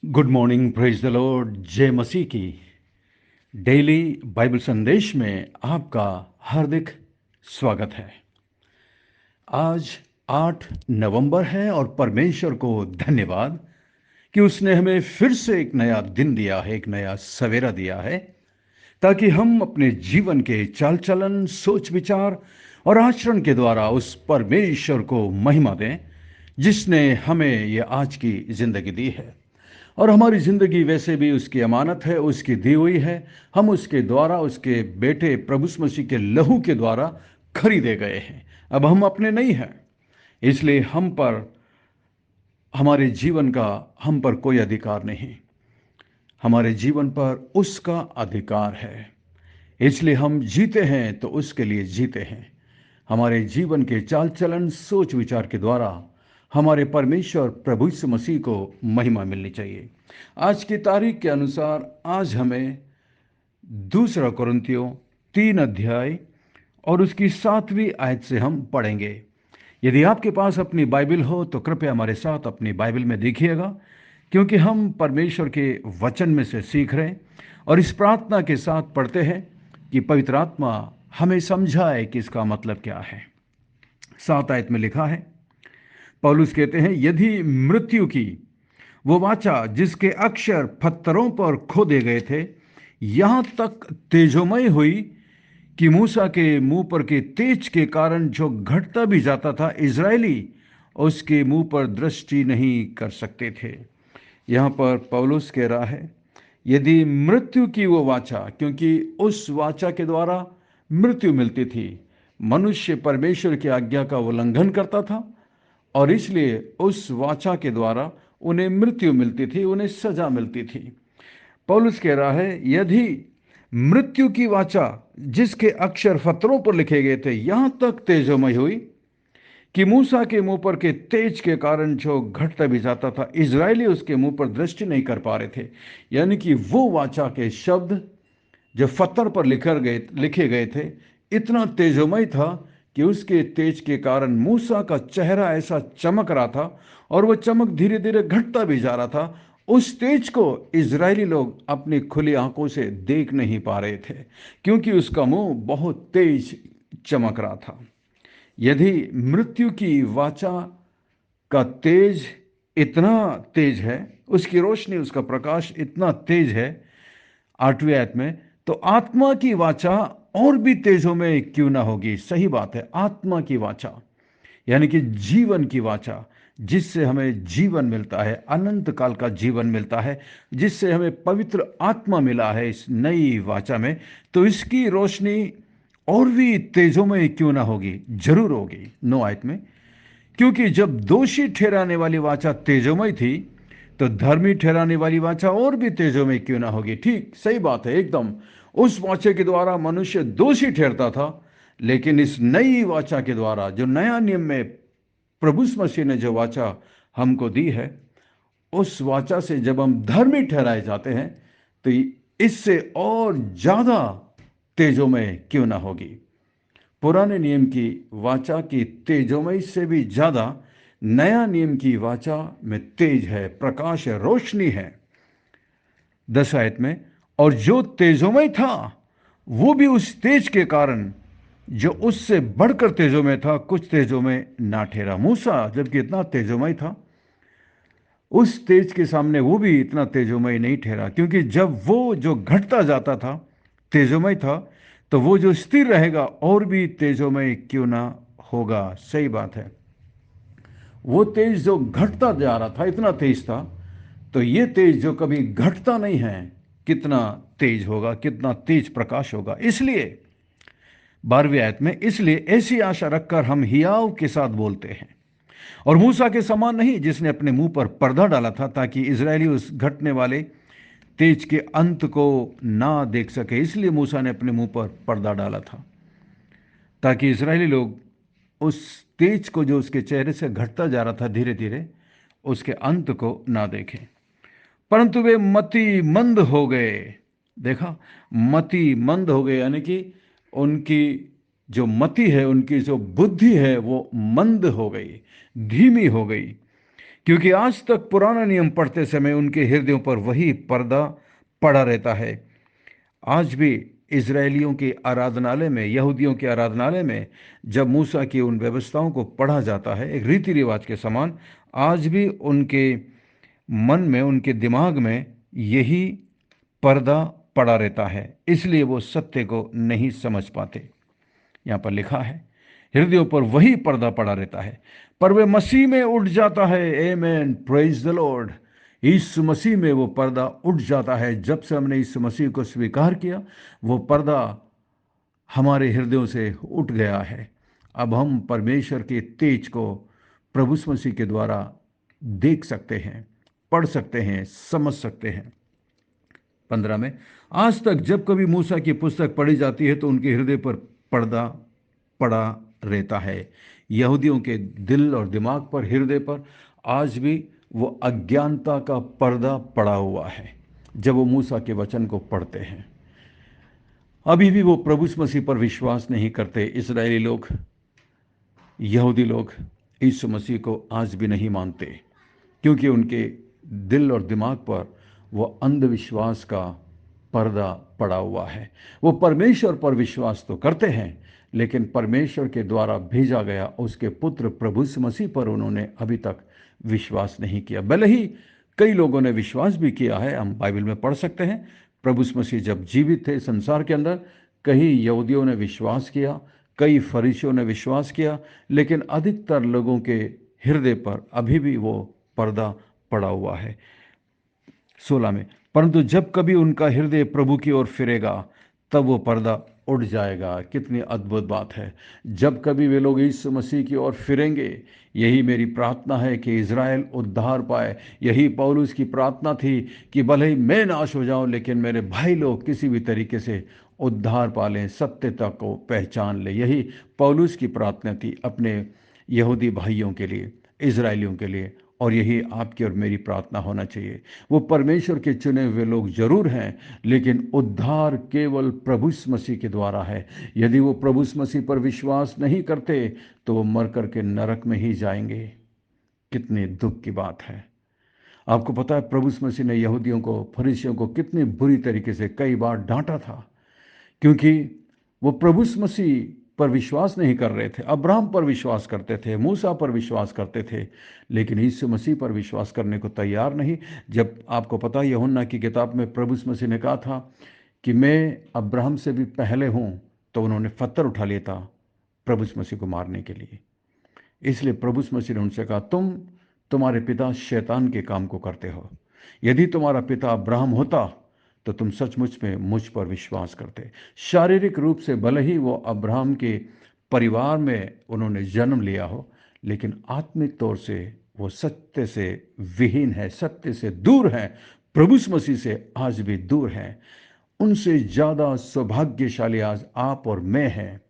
Good morning, praise the Lord. जय मसीह की। Daily Bible संदेश में आपका हार्दिक स्वागत है। आज 8 नवंबर है और परमेश्वर को धन्यवाद कि उसने हमें फिर से एक नया दिन दिया है, एक नया सवेरा दिया है, ताकि हम अपने जीवन के चाल चलन, सोच विचार और आचरण के द्वारा उस परमेश्वर को महिमा दें जिसने हमें ये आज की जिंदगी दी है। और हमारी ज़िंदगी वैसे भी उसकी अमानत है, उसकी दी हुई है। हम उसके द्वारा, उसके बेटे प्रभु यीशु मसीह के लहू के द्वारा खरीदे गए हैं। अब हम अपने नहीं हैं, इसलिए हमारे जीवन का हम पर कोई अधिकार नहीं। हमारे जीवन पर उसका अधिकार है, इसलिए हम जीते हैं तो उसके लिए जीते हैं। हमारे जीवन के चाल चलन, सोच विचार के द्वारा हमारे परमेश्वर प्रभु यीशु मसीह को महिमा मिलनी चाहिए। आज की तारीख के अनुसार आज हमें दूसरा कुरिन्थियों 3 अध्याय और उसकी 7वीं आयत से हम पढ़ेंगे। यदि आपके पास अपनी बाइबल हो तो कृपया हमारे साथ अपनी बाइबल में देखिएगा, क्योंकि हम परमेश्वर के वचन में से सीख रहे हैं और इस प्रार्थना के साथ पढ़ते हैं कि पवित्र आत्मा हमें समझाए कि इसका मतलब क्या है। 7 आयत में लिखा है, पौलुस कहते हैं, यदि मृत्यु की वो वाचा जिसके अक्षर पत्थरों पर खोदे गए थे यहां तक तेजोमय हुई कि मूसा के मुंह पर के तेज के कारण जो घटता भी जाता था, इजरायली उसके मुंह पर दृष्टि नहीं कर सकते थे। यहां पर पौलुस कह रहा है, यदि मृत्यु की वो वाचा, क्योंकि उस वाचा के द्वारा मृत्यु मिलती थी। मनुष्य परमेश्वर की आज्ञा का उल्लंघन करता था और इसलिए उस वाचा के द्वारा उन्हें मृत्यु मिलती थी, उन्हें सजा मिलती थी। पौलुस कह रहा है, यदि मृत्यु की वाचा जिसके अक्षर पत्थरों पर लिखे गए थे यहां तक तेजोमय हुई कि मूसा के मुंह पर के तेज के कारण जो घटता भी जाता था, इजरायली उसके मुंह पर दृष्टि नहीं कर पा रहे थे। यानी कि वो वाचा के शब्द जो पत्थर पर लिखे गए थे इतना तेजोमय था कि उसके तेज के कारण मूसा का चेहरा ऐसा चमक रहा था और वह चमक धीरे धीरे घटता भी जा रहा था। उस तेज को इजरायली लोग अपनी खुली आंखों से देख नहीं पा रहे थे, क्योंकि उसका मुंह बहुत तेज चमक रहा था। यदि मृत्यु की वाचा का तेज इतना तेज है, उसकी रोशनी, उसका प्रकाश इतना तेज है 8वीं आयत में, तो आत्मा की वाचा और भी तेजों में क्यों ना होगी। सही बात है, आत्मा की वाचा यानी कि जीवन की वाचा, जिससे हमें जीवन मिलता है, अनंत काल का जीवन मिलता है, जिससे हमें पवित्र आत्मा मिला है इस नई वाचा में, तो इसकी रोशनी और भी तेजों में क्यों ना होगी, जरूर होगी। 9 आयत में, क्योंकि जब दोषी ठहराने वाली वाचा तेजोमय थी तो धर्मी ठहराने वाली वाचा और भी तेजोमय क्यों ना होगी। ठीक, सही बात है एकदम। उस वाचा के द्वारा मनुष्य दोषी ठहरता था, लेकिन इस नई वाचा के द्वारा, जो नया नियम में प्रभु यीशु मसीह ने जो वाचा हमको दी है, उस वाचा से जब हम धर्मी ठहराए जाते हैं तो इससे और ज्यादा तेजोमय क्यों ना होगी। पुराने नियम की वाचा की तेजोमय से भी ज्यादा नया नियम की वाचा में तेज है, प्रकाश है, रोशनी है। 10 आयत में, और जो तेजोमय था वो भी उस तेज के कारण जो उससे बढ़कर तेजोमय था कुछ तेजोमय ना ठहरा। मूसा जबकि इतना तेजोमय था, उस तेज के सामने वो भी इतना तेजोमय नहीं ठहरा, क्योंकि जब वो जो घटता जाता था तेजोमय था, तो वो जो स्थिर रहेगा और भी तेजोमय क्यों ना होगा। सही बात है, वो तेज जो घटता जा रहा था इतना तेज था, तो ये तेज जो कभी घटता नहीं है कितना तेज होगा, कितना तेज प्रकाश होगा। इसलिए 12वीं आयत में, इसलिए ऐसी आशा रखकर हम हियाव के साथ बोलते हैं, और मूसा के समान नहीं जिसने अपने मुंह पर पर्दा डाला था, ताकि इजरायली उस घटने वाले तेज के अंत को ना देख सके। इसलिए मूसा ने अपने मुंह पर पर्दा डाला था, ताकि इजरायली लोग उस तेज को जो उसके चेहरे से घटता जा रहा था धीरे धीरे, उसके अंत को ना देखें। परंतु वे मति मंद हो गए। देखा, मति मंद हो गए, यानी कि उनकी जो मति है, उनकी जो बुद्धि है वो मंद हो गई, धीमी हो गई, क्योंकि आज तक पुराना नियम पढ़ते समय उनके हृदयों पर वही पर्दा पड़ा रहता है। आज भी इजरायलियों के आराधनालय में, यहूदियों के आराधनालय में जब मूसा की उन व्यवस्थाओं को पढ़ा जाता है एक रीति रिवाज के समान, आज भी उनके मन में, उनके दिमाग में यही पर्दा पड़ा रहता है, इसलिए वो सत्य को नहीं समझ पाते। यहां पर लिखा है, हृदयों पर वही पर्दा पड़ा रहता है, पर वे मसीह में उठ जाता है। आमेन, प्रेज द लॉर्ड। यीशु मसीह में वो पर्दा उठ जाता है। जब से हमने यीशु मसीह को स्वीकार किया, वो पर्दा हमारे हृदयों से उठ गया है। अब हम परमेश्वर के तेज को प्रभु यीशु मसीह के द्वारा देख सकते हैं, पढ़ सकते हैं, समझ सकते हैं। 15 में, आज तक जब कभी मूसा की पुस्तक पढ़ी जाती है तो उनके हृदय पर पर्दा पड़ा रहता है। यहूदियों के दिल और दिमाग पर, हृदय पर आज भी वो अज्ञानता का पर्दा पड़ा हुआ है। जब वो मूसा के वचन को पढ़ते हैं, अभी भी वो प्रभु मसीह पर विश्वास नहीं करते। इस्राएली लोग, यहूदी लोग यीशु मसीह को आज भी नहीं मानते, क्योंकि उनके दिल और दिमाग पर वो अंधविश्वास का पर्दा पड़ा हुआ है। वो परमेश्वर पर विश्वास तो करते हैं, लेकिन परमेश्वर के द्वारा भेजा गया उसके पुत्र प्रभु मसीह पर उन्होंने अभी तक विश्वास नहीं किया। भले ही कई लोगों ने विश्वास भी किया है, हम बाइबल में पढ़ सकते हैं। प्रभु मसीह जब जीवित थे संसार के अंदर, कई यहूदियों ने विश्वास किया, कई फरीसियों ने विश्वास किया, लेकिन अधिकतर लोगों के हृदय पर अभी भी वो पर्दा पड़ा हुआ है। 16 में, परंतु जब कभी उनका हृदय प्रभु की ओर फिरेगा तब वो पर्दा उड़ जाएगा। कितनी अद्भुत बात है। जब कभी वे लोग यीशु मसीह की ओर फिरेंगे, यही मेरी प्रार्थना है कि इज़राइल उद्धार पाए। यही पौलुस की प्रार्थना थी कि भले ही मैं नाश हो जाऊं, लेकिन मेरे भाई लोग किसी भी तरीके से उद्धार पा लें, सत्यता को पहचान ले। यही पौलुस की प्रार्थना थी अपने यहूदी भाइयों के लिए, इज़राइलियों के लिए, और यही आपकी और मेरी प्रार्थना होना चाहिए। वो परमेश्वर के चुने हुए लोग जरूर हैं, लेकिन उद्धार केवल प्रभु मसीह के द्वारा है। यदि वो प्रभु मसीह पर विश्वास नहीं करते तो वो मर करके नरक में ही जाएंगे। कितने दुख की बात है। आपको पता है प्रभु मसीह ने यहूदियों को, फरीसियों को कितनी बुरी तरीके से कई बार डांटा था, क्योंकि वो प्रभु मसीह पर विश्वास नहीं कर रहे थे। अब्राहम पर विश्वास करते थे, मूसा पर विश्वास करते थे, लेकिन यीशु मसीह पर विश्वास करने को तैयार नहीं। जब आपको पता है यूहन्ना की किताब में प्रभु मसीह ने कहा था कि मैं अब्राहम से भी पहले हूं, तो उन्होंने पत्थर उठा लिया था प्रभु मसीह को मारने के लिए। इसलिए प्रभु मसीह ने उनसे कहा, तुम्हारे पिता शैतान के काम को करते हो। यदि तुम्हारा पिता अब्राहम होता तो तुम सचमुच में मुझ पर विश्वास करते। शारीरिक रूप से भले ही वो अब्राहम के परिवार में उन्होंने जन्म लिया हो, लेकिन आत्मिक तौर से वो सत्य से विहीन है, सत्य से दूर है, प्रभु मसीह से आज भी दूर है। उनसे ज़्यादा सौभाग्यशाली आज आप और मैं हैं।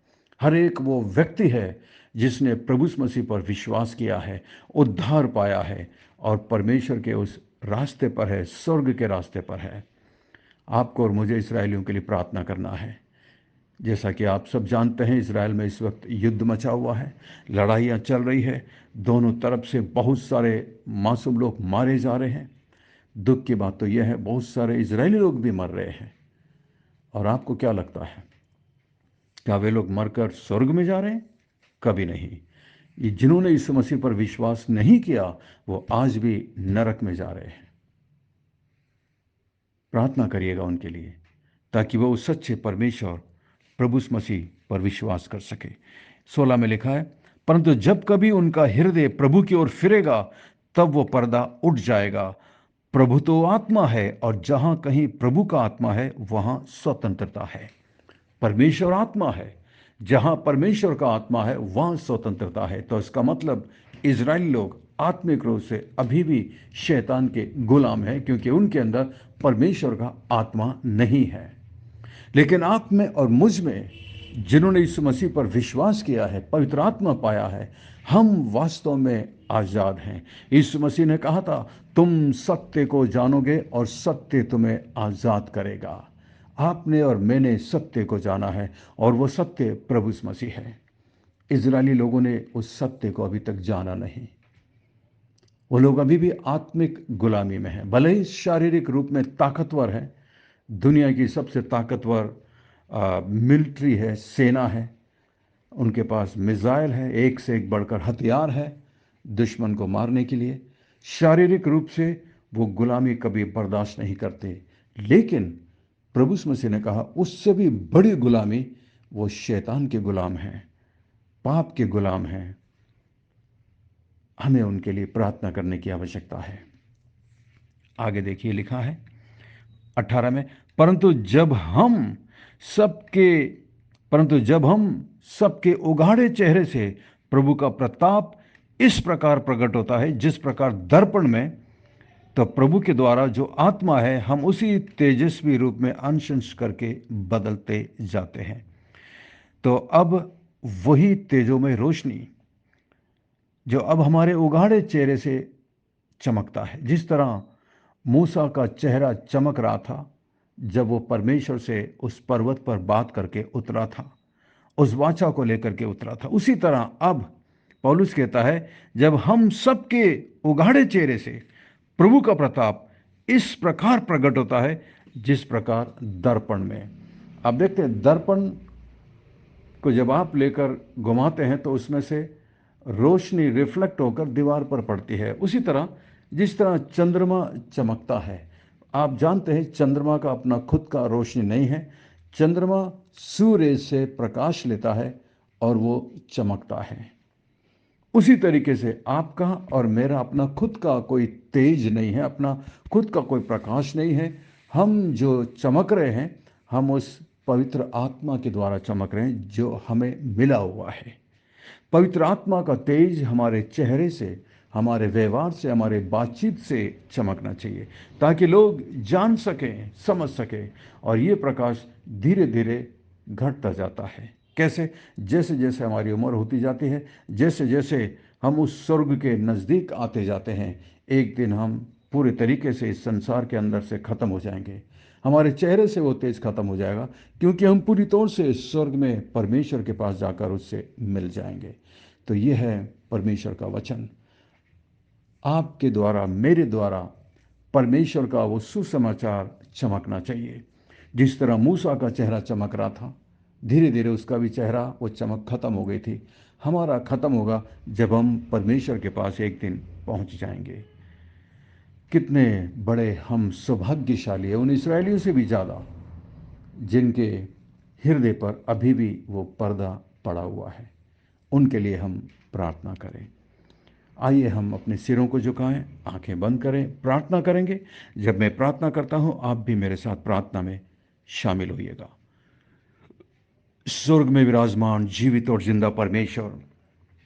हर एक वो व्यक्ति है जिसने प्रभु मसीह पर विश्वास किया है, उद्धार पाया है और परमेश्वर के उस रास्ते पर है, स्वर्ग के रास्ते पर है। आपको और मुझे इस्राएलियों के लिए प्रार्थना करना है। जैसा कि आप सब जानते हैं, इस्राएल में इस वक्त युद्ध मचा हुआ है, लड़ाइयाँ चल रही है, दोनों तरफ से बहुत सारे मासूम लोग मारे जा रहे हैं। दुख की बात तो यह है, बहुत सारे इजरायली लोग भी मर रहे हैं। और आपको क्या लगता है, क्या वे लोग मरकर स्वर्ग में जा रहे हैं? कभी नहीं। ये जिन्होंने यीशु मसीह पर विश्वास नहीं किया, वो आज भी नरक में जा रहे हैं। प्रार्थना करिएगा उनके लिए, ताकि वो उस सच्चे परमेश्वर प्रभु मसीह पर विश्वास कर सके। 16 में लिखा है, परंतु जब कभी उनका हृदय प्रभु की ओर फिरेगा तब वो पर्दा उठ जाएगा। प्रभु तो आत्मा है, और जहां कहीं प्रभु का आत्मा है वहां स्वतंत्रता है। परमेश्वर आत्मा है, जहां परमेश्वर का आत्मा है वहां स्वतंत्रता है। तो इसका मतलब इजरायली लोग आत्मिक रूप से अभी भी शैतान के गुलाम हैं, क्योंकि उनके अंदर परमेश्वर का आत्मा नहीं है। लेकिन आप में और मुझ में, जिन्होंने यीशु मसीह पर विश्वास किया है, पवित्र आत्मा पाया है, हम वास्तव में आजाद हैं। यीशु मसीह ने कहा था, तुम सत्य को जानोगे और सत्य तुम्हें आजाद करेगा। आपने और मैंने सत्य को जाना है, और वो सत्य प्रभु मसीह है। इजरायली लोगों ने उस सत्य को अभी तक जाना नहीं। वो लोग अभी भी आत्मिक गुलामी में हैं। भले ही शारीरिक रूप में ताकतवर है, दुनिया की सबसे ताकतवर मिलिट्री है, सेना है, उनके पास मिसाइल है, एक से एक बढ़कर हथियार है दुश्मन को मारने के लिए। शारीरिक रूप से वो गुलामी कभी बर्दाश्त नहीं करते, लेकिन प्रभु यीशु मसीह ने कहा उससे भी बड़ी गुलामी वो शैतान के गुलाम हैं, पाप के गुलाम हैं। हमें उनके लिए प्रार्थना करने की आवश्यकता है। आगे देखिए, लिखा है 18 में, सबके परंतु जब हम सबके उघाड़े चेहरे से प्रभु का प्रताप इस प्रकार प्रकट होता है जिस प्रकार दर्पण में, तो प्रभु के द्वारा जो आत्मा है हम उसी तेजस्वी रूप में अंश अंश करके बदलते जाते हैं। तो अब वही तेजोमय रोशनी जो अब हमारे उघाड़े चेहरे से चमकता है, जिस तरह मूसा का चेहरा चमक रहा था जब वो परमेश्वर से उस पर्वत पर बात करके उतरा था, उस वाचा को लेकर के उतरा था, उसी तरह अब पौलुस कहता है जब हम सबके उघाड़े चेहरे से प्रभु का प्रताप इस प्रकार प्रकट होता है जिस प्रकार दर्पण में। आप देखते हैं दर्पण को जब आप लेकर घुमाते हैं तो उसमें से रोशनी रिफ्लेक्ट होकर दीवार पर पड़ती है। उसी तरह जिस तरह चंद्रमा चमकता है, आप जानते हैं चंद्रमा का अपना खुद का रोशनी नहीं है, चंद्रमा सूर्य से प्रकाश लेता है और वो चमकता है। उसी तरीके से आपका और मेरा अपना खुद का कोई तेज नहीं है, अपना खुद का कोई प्रकाश नहीं है। हम जो चमक रहे हैं हम उस पवित्र आत्मा के द्वारा चमक रहे हैं जो हमें मिला हुआ है। पवित्र आत्मा का तेज हमारे चेहरे से, हमारे व्यवहार से, हमारे बातचीत से चमकना चाहिए ताकि लोग जान सकें, समझ सकें। और ये प्रकाश धीरे धीरे घटता जाता है। कैसे? जैसे जैसे हमारी उम्र होती जाती है, जैसे जैसे हम उस स्वर्ग के नज़दीक आते जाते हैं, एक दिन हम पूरे तरीके से इस संसार के अंदर से ख़त्म हो जाएंगे। हमारे चेहरे से वो तेज ख़त्म हो जाएगा क्योंकि हम पूरी तौर से स्वर्ग में परमेश्वर के पास जाकर उससे मिल जाएंगे। तो ये है परमेश्वर का वचन। आपके द्वारा, मेरे द्वारा परमेश्वर का वो सुसमाचार चमकना चाहिए। जिस तरह मूसा का चेहरा चमक रहा था, धीरे धीरे उसका भी चेहरा, वो चमक खत्म हो गई थी। हमारा खत्म होगा जब हम परमेश्वर के पास एक दिन पहुंच जाएंगे। कितने बड़े हम सौभाग्यशाली हैं, उन इस्राएलियों से भी ज़्यादा जिनके हृदय पर अभी भी वो पर्दा पड़ा हुआ है। उनके लिए हम प्रार्थना करें। आइए हम अपने सिरों को झुकाएं, आंखें बंद करें, प्रार्थना करेंगे। जब मैं प्रार्थना करता हूं आप भी मेरे साथ प्रार्थना में शामिल होइएगा। स्वर्ग में विराजमान जीवित और जिंदा परमेश्वर,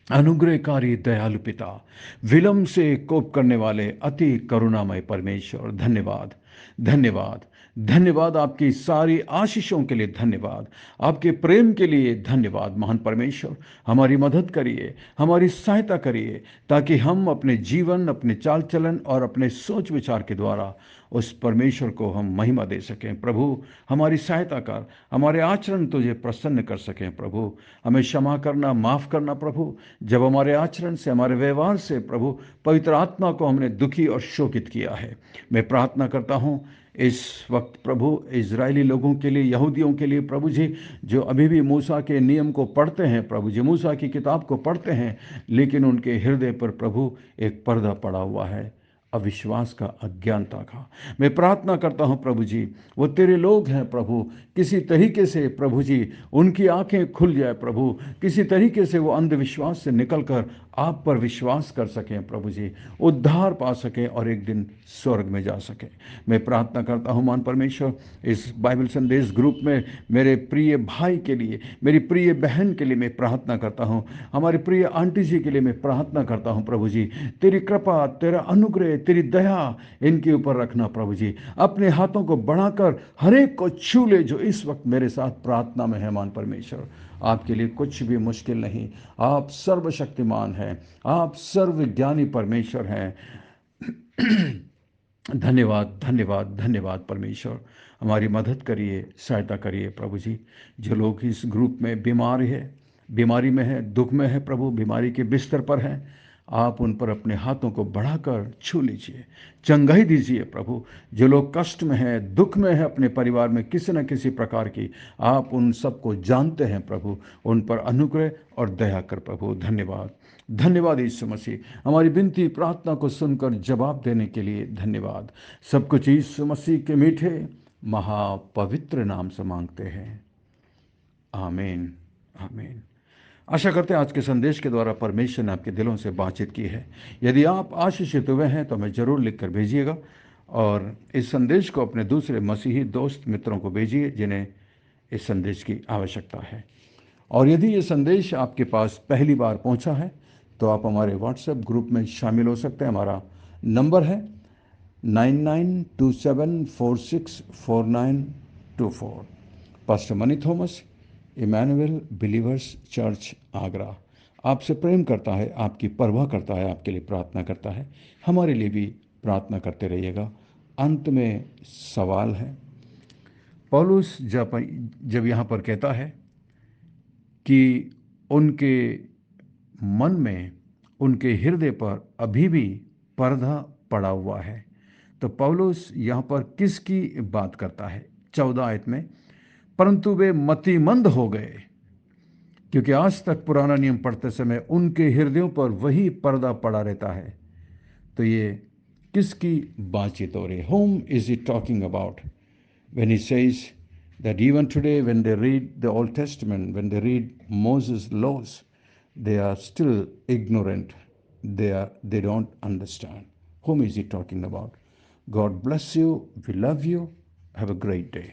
अनुग्रहकारी दयालु पिता, विलंब से कोप करने वाले अति करुणामय परमेश्वर, धन्यवाद, धन्यवाद, धन्यवाद। आपकी सारी आशीषों के लिए धन्यवाद, आपके प्रेम के लिए धन्यवाद। महान परमेश्वर, हमारी मदद करिए, हमारी सहायता करिए ताकि हम अपने जीवन, अपने चाल चलन और अपने सोच विचार के द्वारा उस परमेश्वर को हम महिमा दे सकें। प्रभु हमारी सहायता कर, हमारे आचरण तुझे प्रसन्न कर सकें। प्रभु हमें क्षमा करना, माफ़ करना। प्रभु जब हमारे आचरण से, हमारे व्यवहार से प्रभु पवित्र आत्मा को हमने दुखी और शोकित किया है, मैं प्रार्थना करता हूँ इस वक्त प्रभु इजरायली लोगों के लिए, यहूदियों के लिए प्रभु जी, जो अभी भी मूसा के नियम को पढ़ते हैं प्रभु जी, मूसा की किताब को पढ़ते हैं, लेकिन उनके हृदय पर प्रभु एक पर्दा पड़ा हुआ है, अविश्वास का, अज्ञानता का। मैं प्रार्थना करता हूं प्रभु जी, वो तेरे लोग हैं प्रभु, किसी तरीके से प्रभु जी उनकी आंखें खुल जाए प्रभु, किसी तरीके से वो अंधविश्वास से निकलकर आप पर विश्वास कर सकें प्रभु जी, उद्धार पा सकें और एक दिन स्वर्ग में जा सकें। मैं प्रार्थना करता हूं मान परमेश्वर, इस बाइबल संदेश ग्रुप में मेरे प्रिय भाई के लिए, मेरी प्रिय बहन के लिए मैं प्रार्थना करता हूं, हमारी प्रिय आंटी जी के लिए मैं प्रार्थना करता हूं प्रभु जी, तेरी कृपा, तेरा अनुग्रह, तेरी दया इनके ऊपर रखना प्रभु जी। अपने हाथों को बढ़ाकर हर एक को छू ले जो इस वक्त मेरे साथ प्रार्थना में है। मान परमेश्वर, आपके लिए कुछ भी मुश्किल नहीं, आप सर्वशक्तिमान हैं, आप सर्वज्ञानी परमेश्वर हैं। धन्यवाद, धन्यवाद, धन्यवाद परमेश्वर। हमारी मदद करिए, सहायता करिए प्रभु जी। जो लोग इस ग्रुप में बीमार है, बीमारी में है, दुख में है प्रभु, बीमारी के बिस्तर पर हैं, आप उन पर अपने हाथों को बढ़ाकर छू लीजिए, चंगाई दीजिए प्रभु। जो लोग कष्ट में हैं, दुख में हैं, अपने परिवार में किसी न किसी प्रकार की, आप उन सबको जानते हैं प्रभु। उन पर अनुग्रह और दया कर प्रभु। धन्यवाद, धन्यवाद यीशु मसीह। हमारी विनती प्रार्थना को सुनकर जवाब देने के लिए धन्यवाद। सब कुछ यीशु मसीह के मीठे महापवित्र नाम से मांगते हैं, आमीन, आमीन। आशा करते हैं आज के संदेश के द्वारा परमेश्वर ने आपके दिलों से बातचीत की है। यदि आप आशीषित हुए हैं तो हमें ज़रूर लिख कर भेजिएगा, और इस संदेश को अपने दूसरे मसीही दोस्त मित्रों को भेजिए जिन्हें इस संदेश की आवश्यकता है। और यदि ये संदेश आपके पास पहली बार पहुंचा है तो आप हमारे व्हाट्सएप ग्रुप में शामिल हो सकते हैं। हमारा नंबर है 9927464924। Pastor Mani Thomas, Emmanuel Believers Church, Agra, आपसे प्रेम करता है, आपकी परवाह करता है, आपके लिए प्रार्थना करता है। हमारे लिए भी प्रार्थना करते रहिएगा। अंत में सवाल है, पौलुस जब यहाँ पर कहता है कि उनके मन में, उनके हृदय पर अभी भी पर्दा पड़ा हुआ है, तो पौलुस यहाँ पर किसकी बात करता है? 14 आयत में, परंतु वे मतिमंद हो गए, क्योंकि आज तक पुराना नियम पढ़ते समय उनके हृदयों पर वही पर्दा पड़ा रहता है। तो ये किसकी बातचीत हो रही है? Whom is he talking about when he says that even today when they read the Old Testament, when they read Moses' laws, they are still ignorant. They don't understand. Whom is he talking about? God bless you. We love you. Have a great day.